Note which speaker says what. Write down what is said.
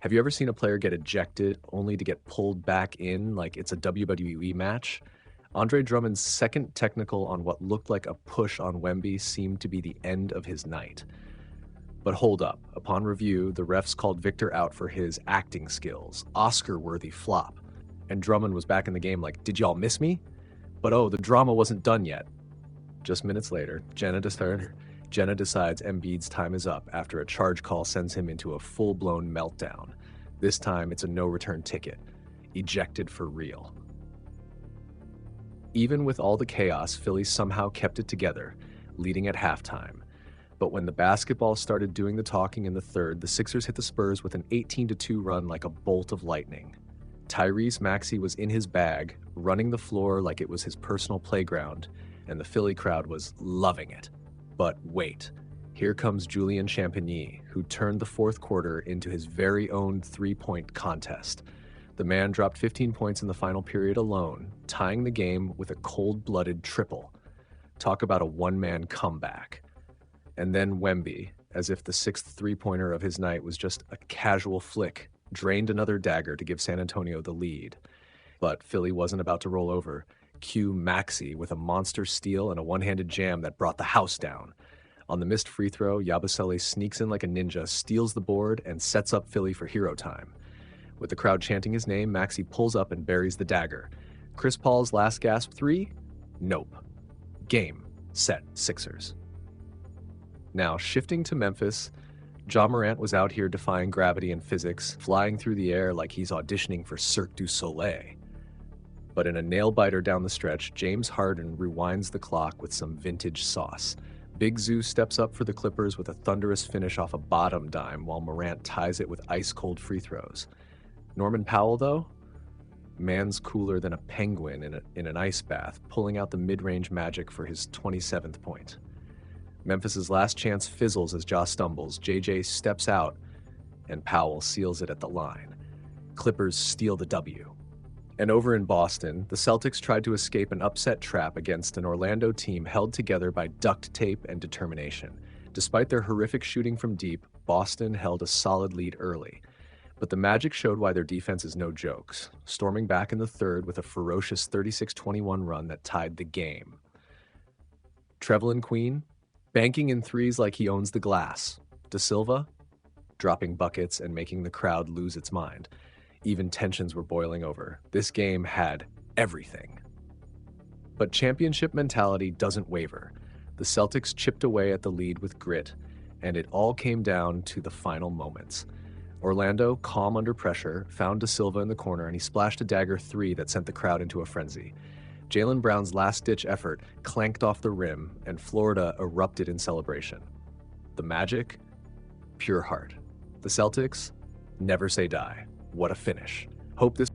Speaker 1: Have you ever seen a player get ejected only to get pulled back in like it's a WWE match? Andre Drummond's second technical on what looked like a push on Wemby seemed to be the end of his night. But hold up. Upon review, the refs called Victor out for his acting skills, Oscar-worthy flop. And Drummond was back in the game like, did y'all miss me? But oh, the drama wasn't done yet. Just minutes later, Jenna decides Embiid's time is up after a charge call sends him into a full-blown meltdown. This time, it's a no-return ticket. Ejected for real. Even with all the chaos, Philly somehow kept it together, leading at halftime. But when the basketball started doing the talking in the third, the Sixers hit the Spurs with an 18-2 run like a bolt of lightning. Tyrese Maxey was in his bag, running the floor like it was his personal playground, and the Philly crowd was loving it. But wait, here comes Julian Champagny, who turned the fourth quarter into his very own three-point contest. The man dropped 15 points in the final period alone, tying the game with a cold-blooded triple. Talk about a one-man comeback. And then Wemby, as if the sixth three-pointer of his night was just a casual flick, drained another dagger to give San Antonio the lead. But Philly wasn't about to roll over. Cue Maxey with a monster steal and a one-handed jam that brought the house down. On the missed free throw, Yabusele sneaks in like a ninja, steals the board, and sets up Philly for hero time. With the crowd chanting his name, Maxey pulls up and buries the dagger. Chris Paul's last gasp three? Nope. Game, set, Sixers. Now, shifting to Memphis, Ja Morant was out here defying gravity and physics, flying through the air like he's auditioning for Cirque du Soleil. But in a nail-biter down the stretch, James Harden rewinds the clock with some vintage sauce. Big Zoo steps up for the Clippers with a thunderous finish off a bottom dime, while Morant ties it with ice-cold free throws. Norman Powell, though? Man's cooler than a penguin in an ice bath, pulling out the mid-range magic for his 27th point. Memphis's last chance fizzles as Ja stumbles. JJ steps out, and Powell seals it at the line. Clippers steal the W. And over in Boston, the Celtics tried to escape an upset trap against an Orlando team held together by duct tape and determination. Despite their horrific shooting from deep, Boston held a solid lead early. But the Magic showed why their defense is no jokes, storming back in the third with a ferocious 36-21 run that tied the game. Trevelin Queen, banking in threes like he owns the glass. De Silva, dropping buckets and making the crowd lose its mind. Even tensions were boiling over. This game had everything. But championship mentality doesn't waver. The Celtics chipped away at the lead with grit, and it all came down to the final moments. Orlando, calm under pressure, found De Silva in the corner, and he splashed a dagger three that sent the crowd into a frenzy. Jaylen Brown's last-ditch effort clanked off the rim, and Florida erupted in celebration. The Magic? Pure heart. The Celtics? Never say die. What a finish. Hope this